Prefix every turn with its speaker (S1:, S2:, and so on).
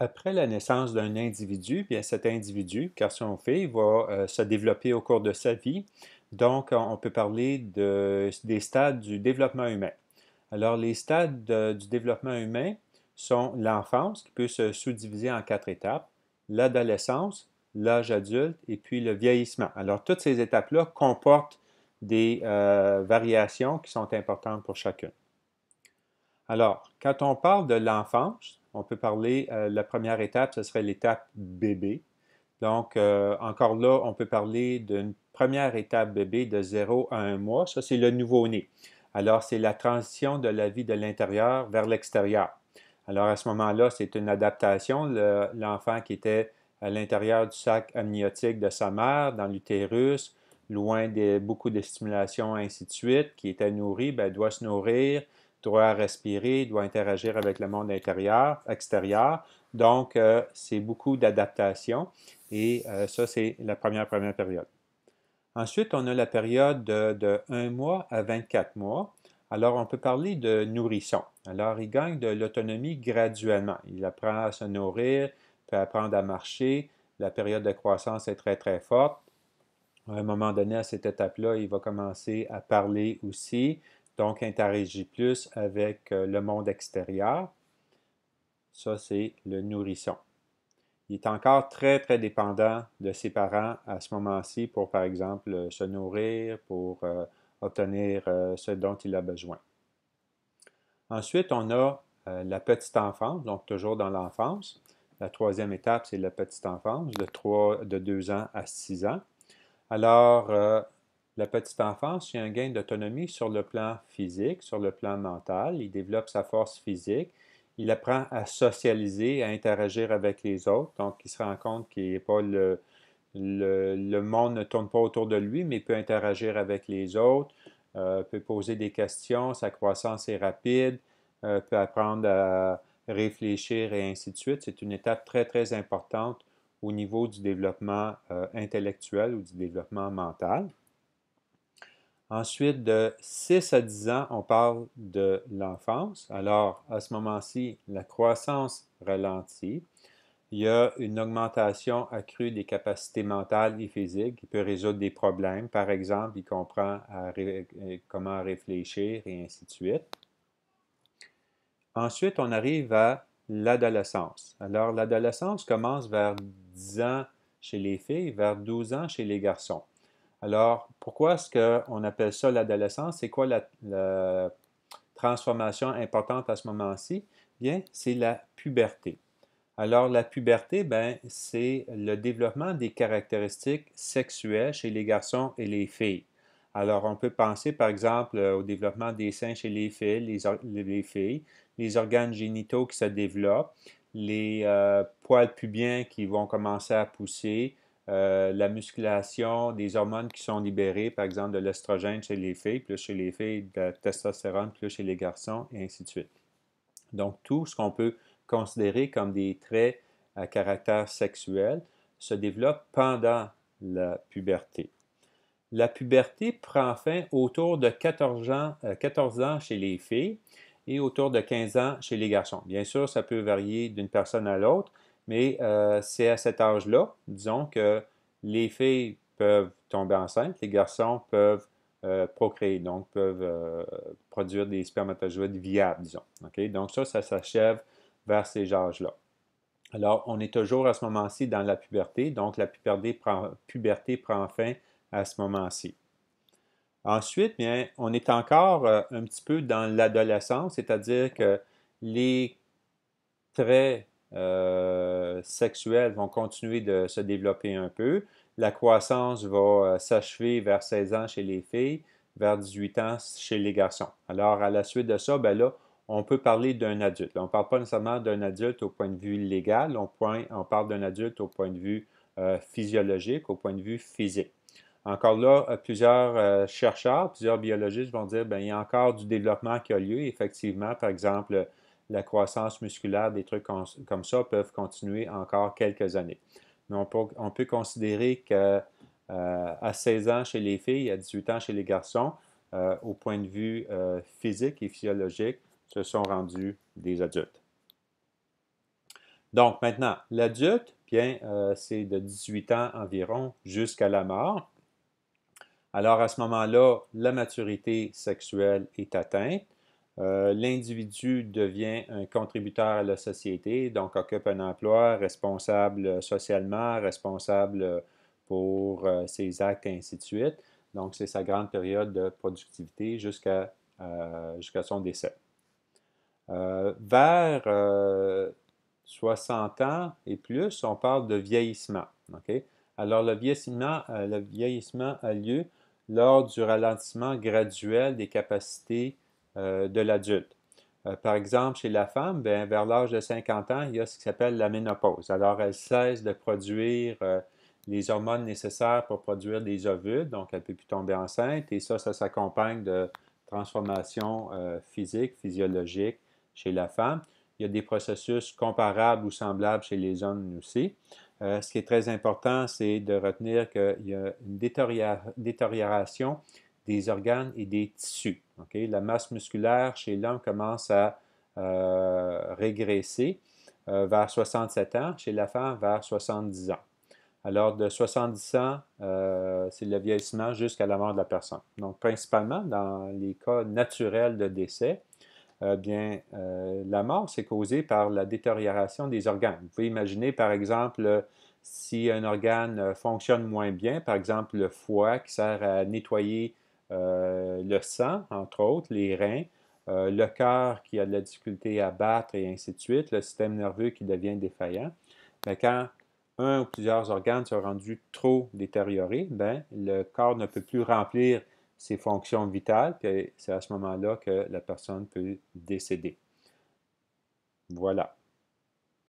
S1: Après la naissance d'un individu, bien cet individu, garçon ou fille, va se développer au cours de sa vie. Donc, on peut parler des stades du développement humain. Alors, les stades du développement humain sont l'enfance, qui peut se sous-diviser en 4 étapes, l'adolescence, l'âge adulte et puis le vieillissement. Alors, toutes ces étapes-là comportent des variations qui sont importantes pour chacune. Alors, quand on parle de l'enfance, on peut parler, la première étape, ce serait l'étape bébé. Donc, encore là, on peut parler d'une première étape bébé de 0 à 1 mois. Ça, c'est le nouveau-né. Alors, c'est la transition de la vie de l'intérieur vers l'extérieur. Alors, à ce moment-là, c'est une adaptation. L'enfant qui était à l'intérieur du sac amniotique de sa mère, dans l'utérus, loin de beaucoup de stimulation, ainsi de suite, qui était nourri, bien, doit se nourrir, doit respirer, doit interagir avec le monde intérieur, extérieur. Donc, c'est beaucoup d'adaptation et ça, c'est la première période. Ensuite, on a la période de 1 mois à 24 mois. Alors, on peut parler de nourrisson. Alors, il gagne de l'autonomie graduellement. Il apprend à se nourrir, peut apprendre à marcher. La période de croissance est très, très forte. À un moment donné, à cette étape-là, il va commencer à parler aussi, donc interagir plus avec le monde extérieur. Ça, c'est le nourrisson. Il est encore très, très dépendant de ses parents à ce moment-ci pour, par exemple, se nourrir, pour obtenir ce dont il a besoin. Ensuite, on a la petite enfance, donc toujours dans l'enfance. La troisième étape, c'est la petite enfance, de 2 ans à 6 ans. Alors, la petite enfance, il y a un gain d'autonomie sur le plan physique, sur le plan mental. Il développe sa force physique. Il apprend à socialiser, à interagir avec les autres. Donc, il se rend compte qu'il n'est pas le monde ne tourne pas autour de lui, mais il peut interagir avec les autres, peut poser des questions. Sa croissance est rapide, peut apprendre à réfléchir et ainsi de suite. C'est une étape très, très importante au niveau du développement intellectuel ou du développement mental. Ensuite, de 6 à 10 ans, on parle de l'enfance. Alors, à ce moment-ci, la croissance ralentit. Il y a une augmentation accrue des capacités mentales et physiques qui peut résoudre des problèmes. Par exemple, il comprend comment réfléchir et ainsi de suite. Ensuite, on arrive à l'adolescence. Alors, l'adolescence commence vers 10 ans chez les filles, vers 12 ans chez les garçons. Alors, pourquoi est-ce qu'on appelle ça l'adolescence? C'est quoi la transformation importante à ce moment-ci? Bien, c'est la puberté. Alors, la puberté, ben, c'est le développement des caractéristiques sexuelles chez les garçons et les filles. Alors, on peut penser, par exemple, au développement des seins chez les filles, les organes génitaux qui se développent, les poils pubiens qui vont commencer à pousser, la musculation, des hormones qui sont libérées, par exemple de l'estrogène chez les filles, plus chez les filles, de la testostérone, plus chez les garçons, et ainsi de suite. Donc, tout ce qu'on peut considérer comme des traits à caractère sexuel se développe pendant la puberté. La puberté prend fin autour de 14 ans chez les filles et autour de 15 ans chez les garçons. Bien sûr, ça peut varier d'une personne à l'autre, mais c'est à cet âge-là, disons, que les filles peuvent tomber enceintes, les garçons peuvent procréer, donc peuvent produire des spermatozoïdes viables, disons. Okay? Donc ça s'achève vers ces âges-là. Alors, on est toujours à ce moment-ci dans la puberté, donc la puberté prend fin à ce moment-ci. Ensuite, bien, on est encore un petit peu dans l'adolescence, c'est-à-dire que les traits sexuels vont continuer de se développer un peu. La croissance va s'achever vers 16 ans chez les filles, vers 18 ans chez les garçons. Alors, à la suite de ça, ben là, on peut parler d'un adulte. On ne parle pas nécessairement d'un adulte au point de vue légal, on parle d'un adulte au point de vue physiologique, au point de vue physique. Encore là, plusieurs chercheurs, plusieurs biologistes vont dire, bien, il y a encore du développement qui a lieu. Effectivement, par exemple, la croissance musculaire, des trucs comme ça peuvent continuer encore quelques années. Mais on peut considérer qu'à 16 ans chez les filles, à 18 ans chez les garçons, au point de vue physique et physiologique, se sont rendus des adultes. Donc maintenant, l'adulte, bien, c'est de 18 ans environ jusqu'à la mort. Alors à ce moment-là, la maturité sexuelle est atteinte. L'individu devient un contributeur à la société, donc occupe un emploi, responsable socialement, responsable pour ses actes et ainsi de suite. Donc c'est sa grande période de productivité jusqu'à son décès. Vers 60 ans et plus, on parle de vieillissement. Okay? Alors, le vieillissement a lieu lors du ralentissement graduel des capacités de l'adulte. Par exemple, chez la femme, bien, vers l'âge de 50 ans, il y a ce qui s'appelle la ménopause. Alors, elle cesse de produire les hormones nécessaires pour produire des ovules, donc elle ne peut plus tomber enceinte, et ça s'accompagne de transformations physiques, physiologiques chez la femme. Il y a des processus comparables ou semblables chez les hommes aussi. Ce qui est très important, c'est de retenir qu'il y a une détérioration des organes et des tissus. Okay? La masse musculaire chez l'homme commence à régresser vers 67 ans, chez la femme vers 70 ans. Alors, de 70 ans, c'est le vieillissement jusqu'à la mort de la personne. Donc, principalement, dans les cas naturels de décès, la mort, c'est causé par la détérioration des organes. Vous pouvez imaginer, par exemple, si un organe fonctionne moins bien, par exemple le foie qui sert à nettoyer le sang, entre autres, les reins, le cœur qui a de la difficulté à battre et ainsi de suite, le système nerveux qui devient défaillant. Bien, quand un ou plusieurs organes sont rendus trop détériorés, bien, le corps ne peut plus remplir ses fonctions vitales, puis c'est à ce moment-là que la personne peut décéder. Voilà.